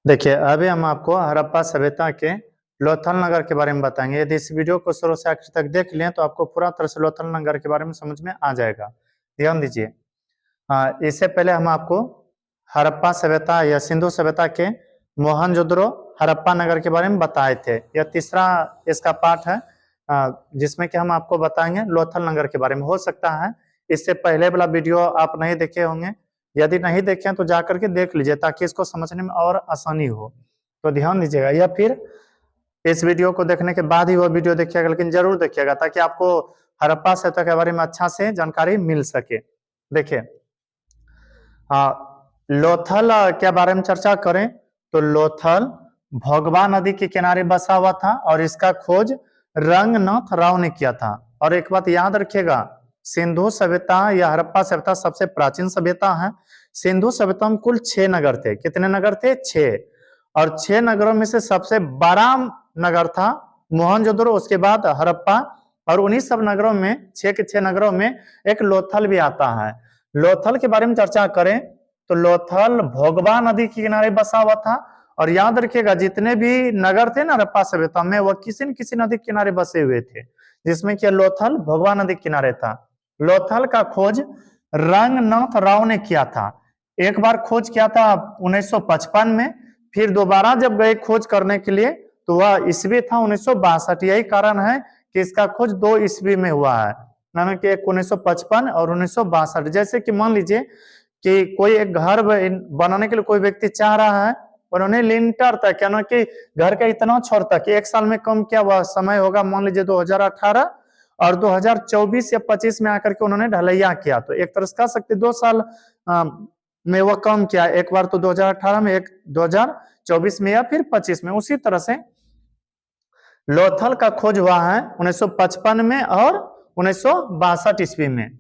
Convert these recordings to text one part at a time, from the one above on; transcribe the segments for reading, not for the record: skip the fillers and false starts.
देखिए अभी हम आपको हड़प्पा सभ्यता के लोथल नगर के बारे में बताएंगे। यदि इस वीडियो को शुरू से आखिर तक देख लें तो आपको पूरा तरह से लोथल नगर के बारे में समझ में आ जाएगा। ध्यान दीजिए। इससे पहले हम आपको हड़प्पा सभ्यता या सिंधु सभ्यता के मोहनजोदड़ो हड़प्पा नगर के बारे में बताए थे। यह तीसरा इसका पार्ट है जिसमें कि हम आपको बताएंगे लोथल नगर के बारे में। हो सकता है इससे पहले वाला वीडियो आप नहीं देखे होंगे, यदि नहीं देखें तो जाकर के देख लीजिए ताकि इसको समझने में और आसानी हो। तो ध्यान दीजिएगा, या फिर इस वीडियो को देखने के बाद ही वो वीडियो देखिएगा, लेकिन जरूर देखिएगा ताकि आपको हड़प्पा सभ्यता के बारे में अच्छा से जानकारी मिल सके। देखिए लोथल के बारे में चर्चा करें तो लोथल भोगवा नदी के किनारे बसा हुआ था और इसका खोज रंगनाथ राव ने किया था। और एक बात याद रखिएगा, सिंधु सभ्यता या हड़प्पा सभ्यता सबसे प्राचीन सभ्यता है। सिंधु सभ्यता में कुल 6 नगर थे। कितने नगर थे? 6। और 6 नगरों में से सबसे बड़ा नगर था मोहनजोदड़ो, उसके बाद हड़प्पा, और उन्हीं सब नगरों में 6 के 6 नगरों में एक लोथल भी आता है। लोथल के बारे में चर्चा करें तो लोथल भोगवा नदी के किनारे बसा हुआ था। और याद रखिएगा जितने भी नगर थे ना हड़प्पा सभ्यता में, वह किसी न किसी नदी के किनारे बसे हुए थे, जिसमें कि लोथल भोगवा नदी के किनारे था। लोथल का खोज रंगनाथ राव ने किया था। एक बार खोज किया था 1955 में, फिर दोबारा जब गए खोज करने के लिए तो वह ईस्वी था 1962। यही कारण है कि इसका खोज 2 ईस्वी में हुआ है, यानी कि 1955 और 1962। जैसे कि मान लीजिए कि कोई एक घर बनाने के लिए कोई व्यक्ति चाह रहा है, उन्होंने लिंटर तक, यानी कि घर का इतना छोर तक, 1 साल में कम क्या वह समय होगा, मान लीजिए 2018, और 2024 या 25 में आकर के उन्होंने ढलैया किया। तो एक तरह से कह सकते 2 साल में वह कम किया, एक बार तो 2018 में, एक 2024 में या फिर 25 में। उसी तरह से लोथल का खोज हुआ है 1955 में और 1962 ईस्वी में।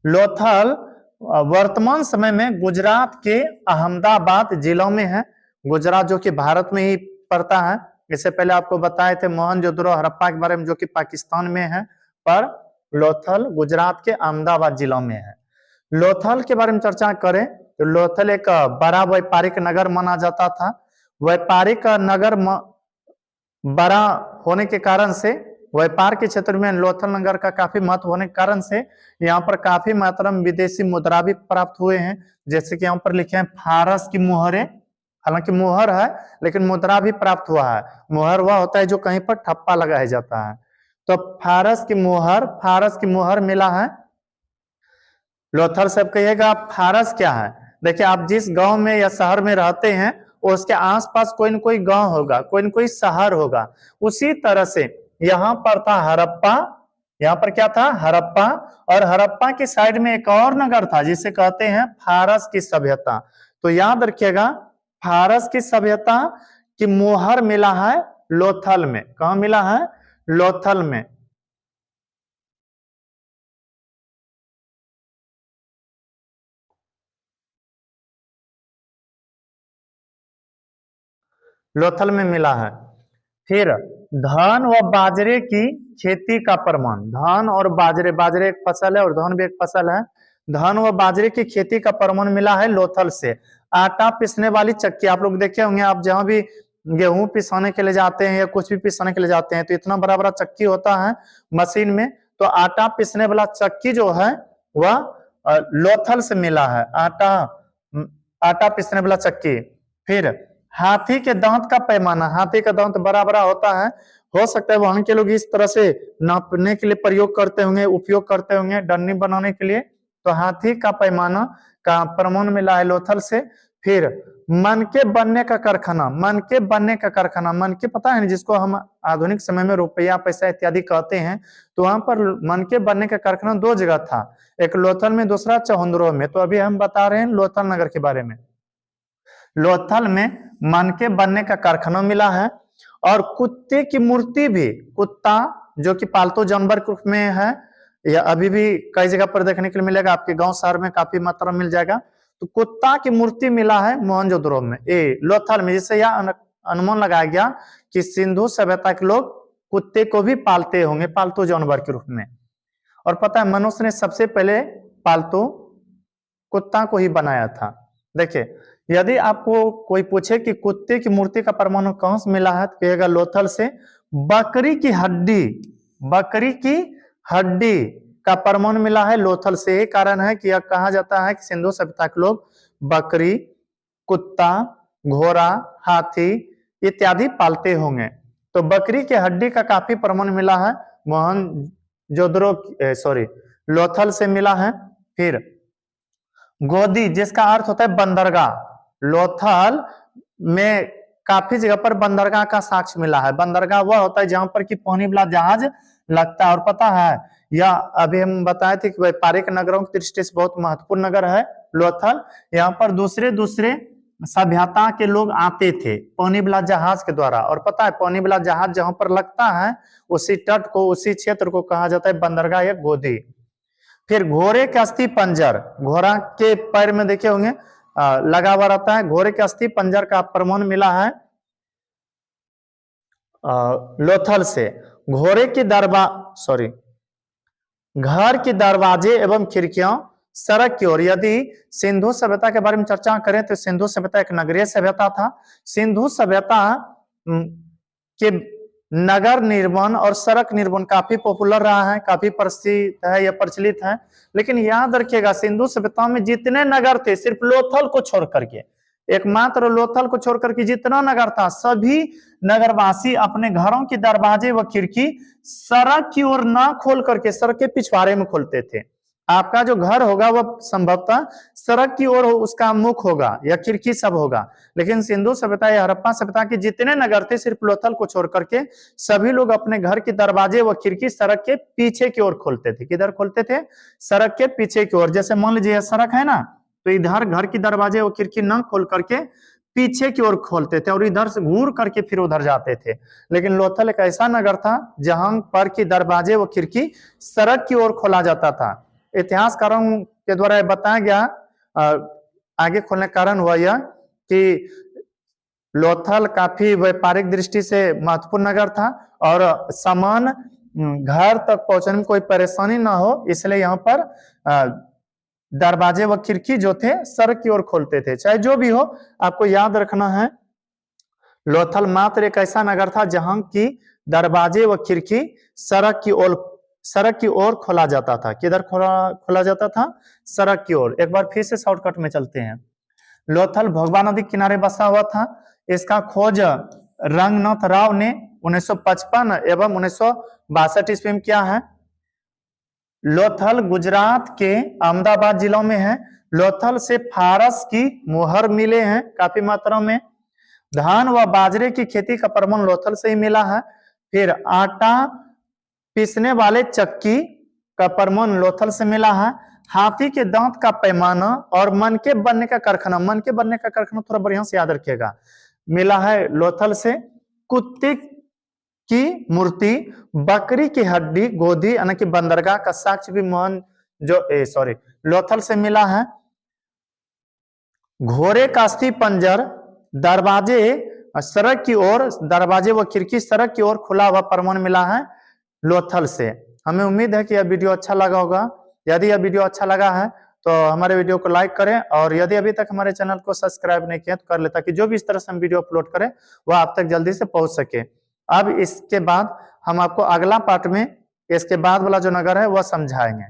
लोथल वर्तमान समय में गुजरात के अहमदाबाद जिलों में है। गुजरात जो कि भारत में ही पड़ता है। इससे पहले आपको बताए थे मोहनजोदड़ो हड़प्पा के बारे में जो कि पाकिस्तान में है, पर लोथल गुजरात के अहमदाबाद जिलों में है। लोथल के बारे में चर्चा करें तो लोथल एक बड़ा व्यापारिक नगर माना जाता था। व्यापारिक नगर बड़ा होने के कारण से, व्यापार के क्षेत्र में लोथल नगर का काफी महत्व होने के कारण से यहाँ पर काफी मात्रा में विदेशी मुद्रा भी प्राप्त हुए हैं। जैसे कि यहाँ पर लिखे हैं फारस की मुहरें, हालांकि मुहर है लेकिन मुद्रा भी प्राप्त हुआ है। मुहर वह होता है जो कहीं पर ठप्पा लगाया जाता है। तो फारस की मुहर मिला है लोथल से। कहिएगा फारस क्या है? देखिए आप जिस गांव में या शहर में रहते हैं उसके आसपास कोई न कोई गांव होगा, कोई न कोई शहर होगा। उसी तरह से यहाँ पर था हड़प्पा, यहाँ पर क्या था? हड़प्पा। और हड़प्पा की साइड में एक और नगर था जिसे कहते हैं फारस की सभ्यता। तो याद रखिएगा फारस की सभ्यता की मुहर मिला है लोथल में। कहां मिला है? लोथल में। लोथल में मिला है। फिर धान व बाजरे की खेती का प्रमाण। धान और बाजरे, बाजरे एक फसल है और धान भी एक फसल है। धान व बाजरे की खेती का प्रमाण मिला है लोथल से। आटा पीसने वाली चक्की आप लोग देखे होंगे, आप जहां भी गेहूं पिसाने के लिए जाते हैं या कुछ भी पिसाने के लिए जाते हैं तो इतना बड़ा बड़ा चक्की होता है मशीन में। तो आटा पीसने वाला चक्की जो है वह लोथल से मिला है। आटा पीसने वाला चक्की। फिर हाथी के दांत का पैमाना। हाथी का दांत बड़ा बड़ा होता है, हो सकता है वहां के लोग इस तरह से नापने के लिए प्रयोग करते होंगे, उपयोग करते होंगे डन्नी बनाने के लिए। तो हाथी का पैमाना का प्रमाण मिला है लोथल से। फिर मनके बनने का कारखाना। मनके बनने का कारखाना, मनके पता है जिसको हम आधुनिक समय में रुपया पैसा इत्यादि कहते हैं। तो वहां पर मनके बनने का कारखाना 2 जगह था, एक लोथल में, दूसरा चौहंदरो में। तो अभी हम बता रहे हैं लोथल नगर के बारे में। लोथल में मनके बनने का कारखाना मिला है और कुत्ते की मूर्ति भी, कुत्ता जो कि पालतू जानवर के रूप में है, या अभी भी कई जगह पर देखने के लिए मिलेगा, आपके गांव शहर में काफी मात्रा में मिल जाएगा। तो कुत्ता की मूर्ति मिला है मोहनजोदड़ो में, लोथल में, जिससे यह अनुमान लगाया गया कि सिंधु सभ्यता के लोग कुत्ते को भी पालते होंगे पालतू जानवर के रूप में। और पता है मनुष्य ने सबसे पहले पालतू कुत्ता को ही बनाया था। देखिए यदि आपको कोई पूछे कि कुत्ते की मूर्ति का परमाणु कौन से मिला है, तो कहेगा लोथल से। बकरी की हड्डी का परमाणु मिला है लोथल से। यही कारण है कि यह कहा जाता है कि सिंधु सभ्यता के लोग बकरी, कुत्ता, घोड़ा, हाथी इत्यादि पालते होंगे। तो बकरी की हड्डी का काफी परमाणु मिला है लोथल से मिला है। फिर गोदी, जिसका अर्थ होता है बंदरगाह, लोथल में काफी जगह पर बंदरगाह का साक्ष्य मिला है। बंदरगाह वह होता है जहां पर कि पानी वाला जहाज लगता है। और पता है, यह अभी हम बताए थे कि व्यापारिक नगरों की दृष्टि से बहुत महत्वपूर्ण नगर है लोथल। यहाँ पर दूसरे सभ्यता के लोग आते थे पानी वाला जहाज के द्वारा। और पता है, पानी वाला जहाज जहां पर लगता है उसी तट को, उसी क्षेत्र को कहा जाता है बंदरगाह या गोदी। फिर घोड़े के अस्थि पंजर, घोड़ा के पैर में देखे होंगे लगा हुआ रहता है। घोड़े के अस्थि पंजर का परमाणु मिला है लोथल से। घोड़े की घर की दरवाजे एवं खिड़कियां सड़क की ओर। यदि सिंधु सभ्यता के बारे में चर्चा करें तो सिंधु सभ्यता एक नगरीय सभ्यता था। सिंधु सभ्यता के नगर निर्माण और सड़क निर्माण काफी पॉपुलर रहा है, काफी प्रसिद्ध है या प्रचलित है। लेकिन याद रखिएगा, सिंधु सभ्यता में जितने नगर थे सिर्फ लोथल को छोड़ करके, एकमात्र लोथल को छोड़ करके जितना नगर था, सभी नगरवासी अपने घरों के दरवाजे व खिड़की सड़क की ओर ना खोल करके सड़क के पिछवाड़े में खोलते थे। आपका जो घर होगा वह संभवतः सड़क की ओर उसका मुख होगा या खिड़की सब होगा। लेकिन सिंधु सभ्यता या हड़प्पा सभ्यता के जितने नगर थे सिर्फ लोथल को छोड़ करके सभी लोग अपने घर के दरवाजे व खिड़की सड़क के पीछे की ओर खोलते थे। किधर खोलते थे? सड़क के पीछे की ओर। जैसे मान लीजिए सड़क है ना, तो इधर घर की दरवाजे व खिड़की न खोल करके पीछे की ओर खोलते थे और इधर से घूर करके फिर उधर जाते थे। लेकिन लोथल एक ऐसा नगर था जहां पर की दरवाजे व खिड़की सड़क की ओर खोला जाता था। इतिहासकारों के द्वारा बताया गया आगे खोलने का कारण हुआ यह कि लोथल काफी व्यापारिक दृष्टि से महत्वपूर्ण नगर था और सामान घर तक पहुंचने में कोई परेशानी ना हो, इसलिए यहाँ पर दरवाजे व खिड़की जो थे सड़क की ओर खोलते थे। चाहे जो भी हो, आपको याद रखना है लोथल मात्र एक ऐसा नगर था जहां की दरवाजे व खिड़की सड़क की ओर खोला जाता था। किधर खोला जाता था? सड़क की ओर। एक बार फिर से शॉर्टकट में चलते हैं। लोथल भोगवा नदी किनारे बसा हुआ था। इसका खोज रंगनाथ राव ने 1955 एवं 1962 ईस्वी में किया है। लोथल गुजरात के अहमदाबाद जिलों में है। लोथल से फारस की मोहर मिले हैं काफी मात्रा में। धान व बाजरे की खेती का प्रमाण लोथल से ही मिला है। फिर आटा पीसने वाले चक्की का प्रमाण लोथल से मिला है। हाथी के दांत का पैमाना और मनके बनने का कारखाना थोड़ा बढ़िया से याद रखिएगा, मिला है लोथल से। कुत्ते की मूर्ति, बकरी की हड्डी, गोदी यानी कि बंदरगाह का साक्ष्य भी लोथल से मिला है। घोड़े का अस्थि पंजर, दरवाजे सड़क की ओर, दरवाजे व खिड़की सड़क की ओर खुला हुआ प्रमाण मिला है लोथल से। हमें उम्मीद है कि यह वीडियो अच्छा लगा होगा। यदि यह वीडियो अच्छा लगा है तो हमारे वीडियो को लाइक करें और यदि अभी तक हमारे चैनल को सब्सक्राइब नहीं किया तो कर ले, ताकि जो भी इस तरह से हम वीडियो अपलोड करें वह आप तक जल्दी से पहुंच सके। अब इसके बाद हम आपको अगला पार्ट में इसके बाद वाला जो नगर है वह समझाएंगे।